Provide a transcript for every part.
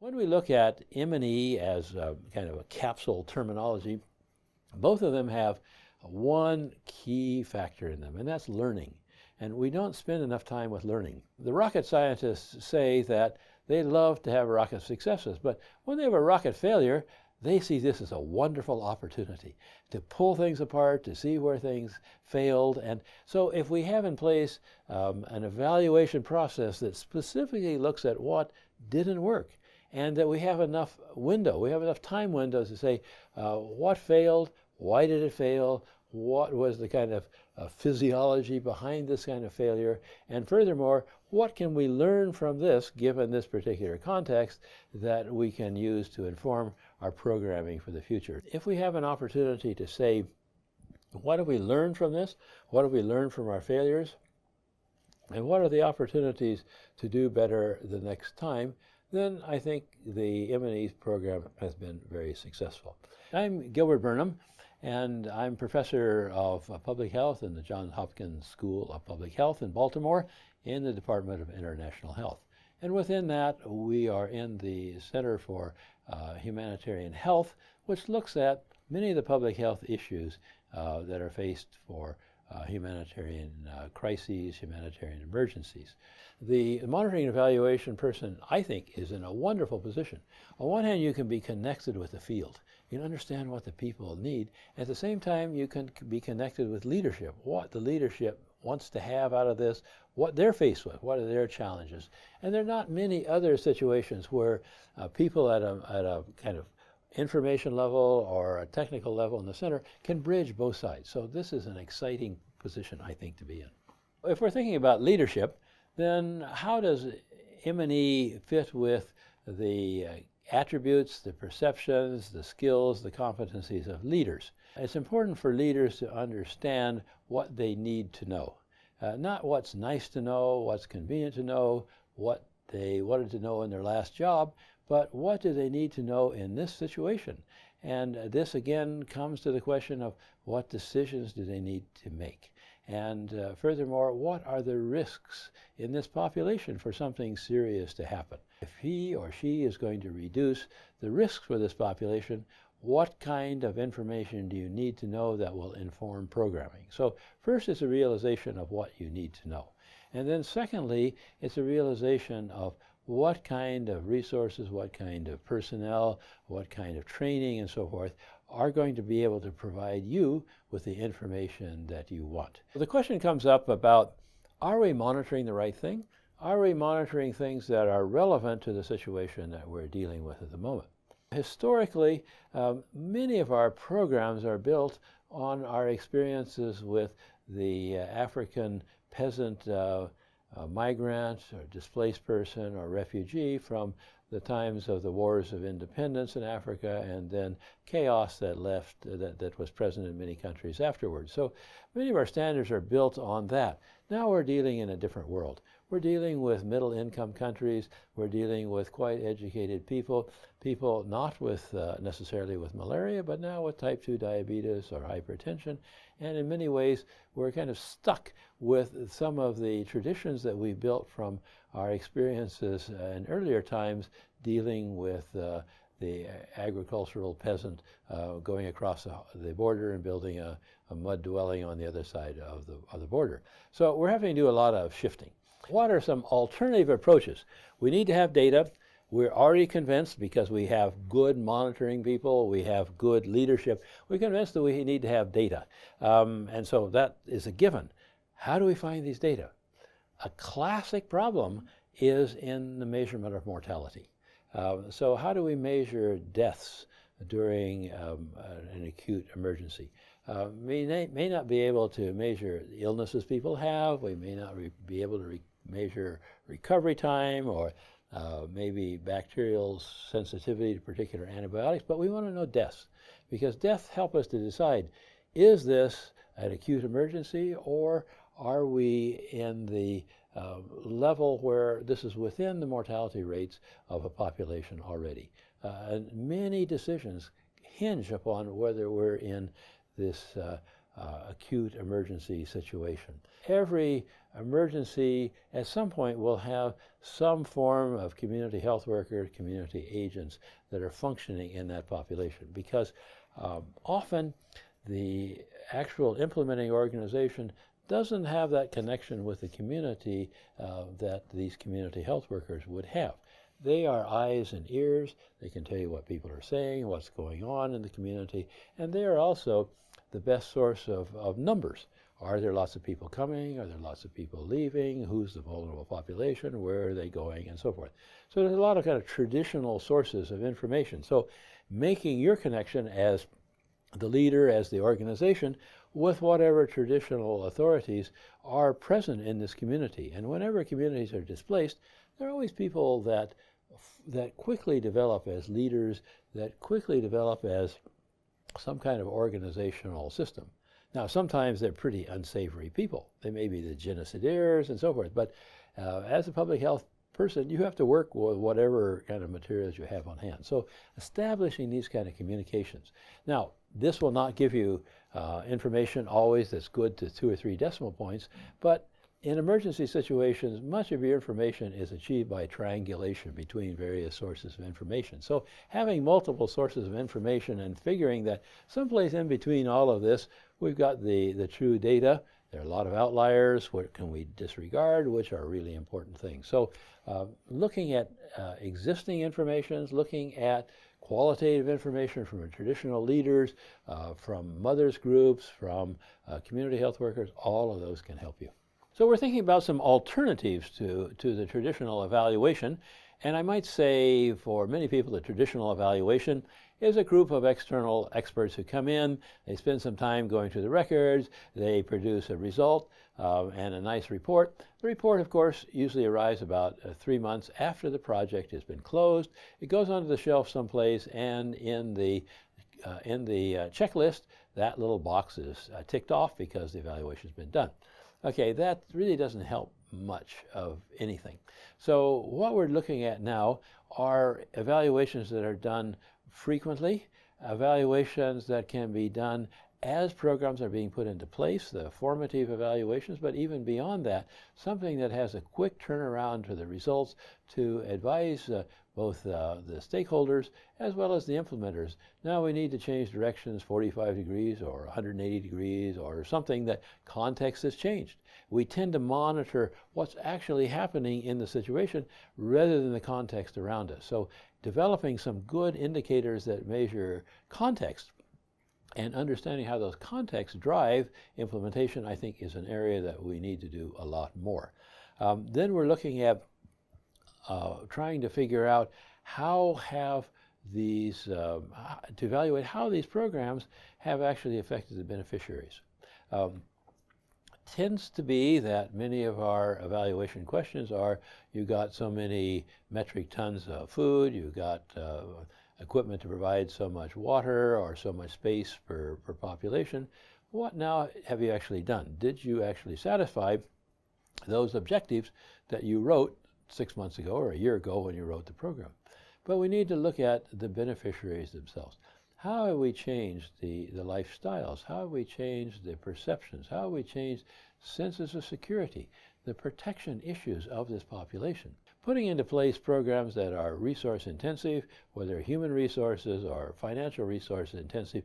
When we look at M&E as kind of a capsule terminology, both of them have one key factor in them, and that's learning. And we don't spend enough time with learning. The rocket scientists say that they love to have rocket successes, but when they have a rocket failure, they see this as a wonderful opportunity to pull things apart, to see where things failed. And so if we have in place an evaluation process that specifically looks at what didn't work, and that we have enough time windows to say what failed, why did it fail, what was the kind of physiology behind this kind of failure, and furthermore, what can we learn from this, given this particular context, that we can use to inform our programming for the future. If we have an opportunity to say, what have we learned from this? What have we learned from our failures? And what are the opportunities to do better the next time? Then I think the M&E program has been very successful. I'm Gilbert Burnham, and I'm professor of public health in the Johns Hopkins School of Public Health in Baltimore in the Department of International Health. And within that, we are in the Center for Humanitarian Health, which looks at many of the public health issues that are faced for humanitarian crises, humanitarian emergencies. The monitoring and evaluation person, I think, is in a wonderful position. On one hand, you can be connected with the field. You can understand what the people need. At the same time, you can be connected with leadership, what the leadership wants to have out of this, what they're faced with, what are their challenges. And there are not many other situations where people at a kind of information level or a technical level in the center can bridge both sides. So this is an exciting position, I think, to be in. If we're thinking about leadership, then how does M&E fit with the attributes, the perceptions, the skills, the competencies of leaders? It's important for leaders to understand what they need to know. Not what's nice to know, what's convenient to know, what they wanted to know in their last job, but what do they need to know in this situation? And this again comes to the question of what decisions do they need to make? And furthermore, what are the risks in this population for something serious to happen? If he or she is going to reduce the risks for this population, what kind of information do you need to know that will inform programming? So first is a realization of what you need to know. And then secondly, it's a realization of what kind of resources, what kind of personnel, what kind of training and so forth are going to be able to provide you with the information that you want. The question comes up about, are we monitoring the right thing? Are we monitoring things that are relevant to the situation that we're dealing with at the moment? Historically, many of our programs are built on our experiences with the African peasant migrant or displaced person or refugee from the times of the wars of independence in Africa, and then chaos that was present in many countries afterwards. So many of our standards are built on that. Now we're dealing in a different world. We're dealing with middle income countries. We're dealing with quite educated people not with necessarily with malaria, but now with type 2 diabetes or hypertension. And in many ways, we're kind of stuck with some of the traditions that we built from our experiences in earlier times dealing with the agricultural peasant going across the border and building a mud dwelling on the other side of the border. So we're having to do a lot of shifting. What are some alternative approaches? We need to have data. We're already convinced, because we have good monitoring people, we have good leadership, we're convinced that we need to have data. And so that is a given. How do we find these data? A classic problem is in the measurement of mortality. So how do we measure deaths during an acute emergency? We may not be able to measure illnesses people have. We may not be able to measure recovery time or maybe bacterial sensitivity to particular antibiotics, but we want to know deaths, because deaths help us to decide, is this an acute emergency, or are we in the level where this is within the mortality rates of a population already? And many decisions hinge upon whether we're in this acute emergency situation. Every emergency at some point will have some form of community health workers, community agents that are functioning in that population, because often the actual implementing organization doesn't have that connection with the community that these community health workers would have. They are eyes and ears. They can tell you what people are saying, what's going on in the community, and they are also the best source of numbers. Are there lots of people coming? Are there lots of people leaving? Who's the vulnerable population? Where are they going? And so forth. So there's a lot of kind of traditional sources of information. So making your connection as the leader, as the organization, with whatever traditional authorities are present in this community. And whenever communities are displaced, there are always people that quickly develop as leaders, that quickly develop as some kind of organizational system. Now, sometimes they're pretty unsavory people. They may be the genocidaires and so forth, but as a public health person, you have to work with whatever kind of materials you have on hand. So establishing these kind of communications. Now, this will not give you information always that's good to 2 or 3 decimal points, but in emergency situations, much of your information is achieved by triangulation between various sources of information. So having multiple sources of information and figuring that someplace in between all of this, we've got the true data. There are a lot of outliers. What can we disregard, which are really important things. So looking at existing information, looking at qualitative information from traditional leaders, from mothers groups, from community health workers, all of those can help you. So we're thinking about some alternatives to the traditional evaluation. And I might say for many people, the traditional evaluation is a group of external experts who come in, they spend some time going through the records, they produce a result and a nice report. The report, of course, usually arrives about 3 months after the project has been closed. It goes onto the shelf someplace, and in the checklist, that little box is ticked off because the evaluation has been done. Okay, that really doesn't help much of anything. So what we're looking at now are evaluations that are done frequently, evaluations that can be done as programs are being put into place, the formative evaluations, but even beyond that, something that has a quick turnaround to the results to advise both the stakeholders as well as the implementers. Now we need to change directions 45 degrees or 180 degrees or something that context has changed. We tend to monitor what's actually happening in the situation rather than the context around us. So developing some good indicators that measure context and understanding how those contexts drive implementation, I think, is an area that we need to do a lot more. Then we're looking at trying to figure out how have these, to evaluate how these programs have actually affected the beneficiaries. Tends to be that many of our evaluation questions are, you got so many metric tons of food, you got equipment to provide so much water or so much space per population. What now have you actually done? Did you actually satisfy those objectives that you wrote 6 months ago or a year ago when you wrote the program? But we need to look at the beneficiaries themselves. How have we changed the lifestyles? How have we changed the perceptions? How have we changed senses of security, the protection issues of this population? Putting into place programs that are resource intensive, whether human resources or financial resource intensive,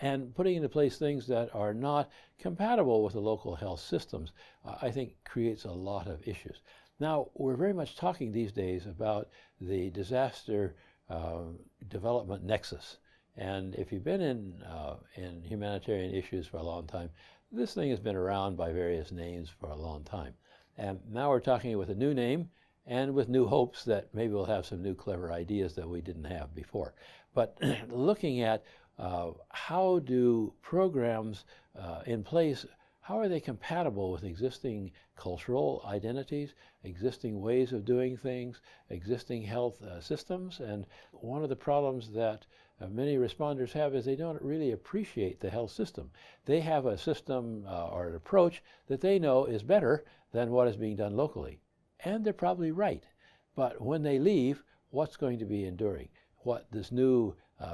and putting into place things that are not compatible with the local health systems, I think creates a lot of issues. Now, we're very much talking these days about the disaster development nexus. And if you've been in humanitarian issues for a long time, this thing has been around by various names for a long time. And now we're talking with a new name and with new hopes that maybe we'll have some new clever ideas that we didn't have before. But looking at how do programs in place, how are they compatible with existing cultural identities, existing ways of doing things, existing health systems? And one of the problems that many responders have is they don't really appreciate the health system. They have a system or an approach that they know is better than what is being done locally. And they're probably right. But when they leave, what's going to be enduring? What this new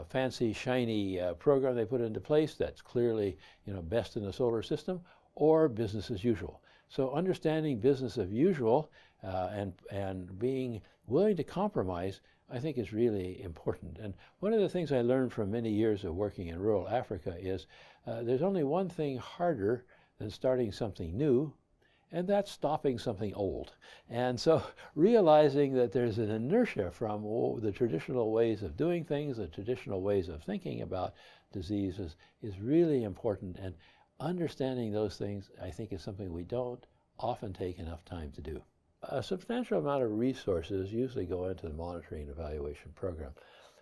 fancy, shiny program they put into place that's clearly, best in the solar system, or business as usual. So understanding business as usual and being willing to compromise, I think, is really important. And one of the things I learned from many years of working in rural Africa is there's only one thing harder than starting something new, and that's stopping something old. And so realizing that there's an inertia from the traditional ways of doing things, the traditional ways of thinking about diseases is really important. And understanding those things, I think, is something we don't often take enough time to do. A substantial amount of resources usually go into the monitoring and evaluation program.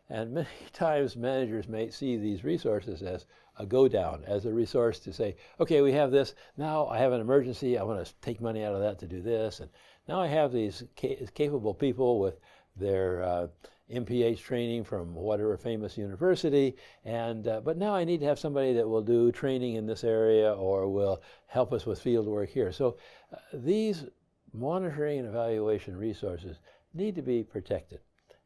And many times managers may see these resources as a go down, as a resource to say, okay, we have this, now I have an emergency, I want to take money out of that to do this, and now I have these capable people with their MPH training from whatever famous university, and but now I need to have somebody that will do training in this area or will help us with field work here. So these monitoring and evaluation resources need to be protected.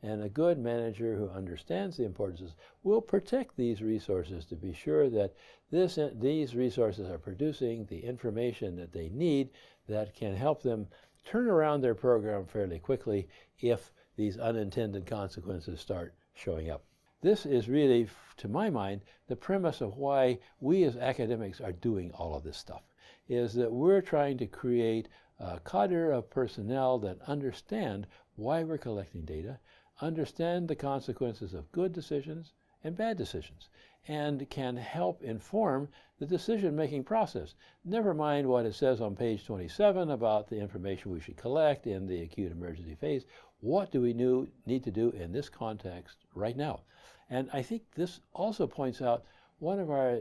And a good manager who understands the importance will protect these resources to be sure that these resources are producing the information that they need that can help them turn around their program fairly quickly if these unintended consequences start showing up. This is really, to my mind, the premise of why we as academics are doing all of this stuff, is that we're trying to create a cadre of personnel that understand why we're collecting data, understand the consequences of good decisions and bad decisions, and can help inform the decision-making process. Never mind what it says on page 27 about the information we should collect in the acute emergency phase. What do we need to do in this context right now? And I think this also points out one of our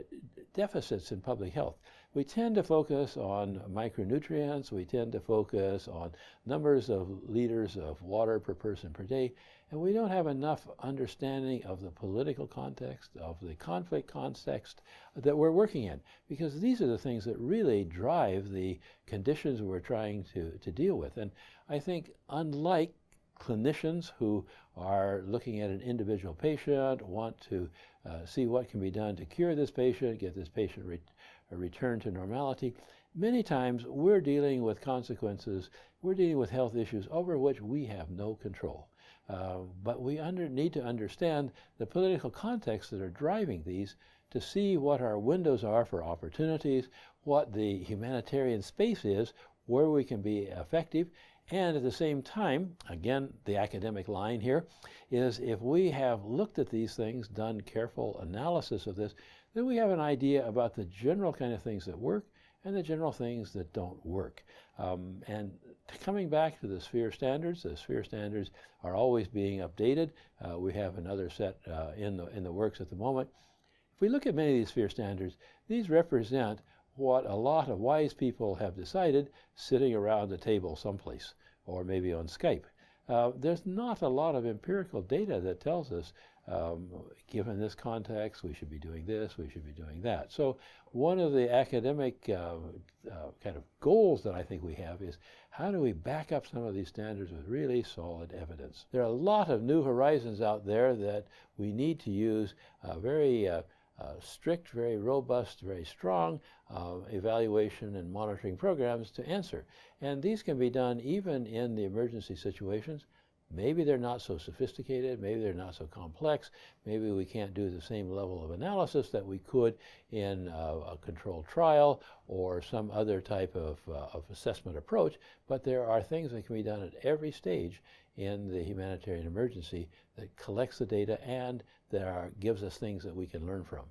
deficits in public health. We tend to focus on micronutrients, we tend to focus on numbers of liters of water per person per day, and we don't have enough understanding of the political context, of the conflict context that we're working in, because these are the things that really drive the conditions we're trying to deal with. And I think, unlike clinicians who are looking at an individual patient, want to see what can be done to cure this patient, get this patient returned to normality, many times we're dealing with consequences, we're dealing with health issues over which we have no control. But we need to understand the political contexts that are driving these to see what our windows are for opportunities, what the humanitarian space is where we can be effective, and at the same time, again, the academic line here is if we have looked at these things, done careful analysis of this, then we have an idea about the general kind of things that work and the general things that don't work. And coming back to the sphere standards are always being updated. We have another set in the works at the moment. If we look at many of these sphere standards, these represent what a lot of wise people have decided sitting around a table someplace, or maybe on Skype. There's not a lot of empirical data that tells us, given this context, we should be doing this, we should be doing that. So one of the academic kind of goals that I think we have is how do we back up some of these standards with really solid evidence? There are a lot of new horizons out there that we need to use very strict, very robust, very strong evaluation and monitoring programs to answer. And these can be done even in the emergency situations. Maybe they're not so sophisticated, maybe they're not so complex, maybe we can't do the same level of analysis that we could in a controlled trial or some other type of assessment approach, but there are things that can be done at every stage in the humanitarian emergency that collects the data and that gives us things that we can learn from.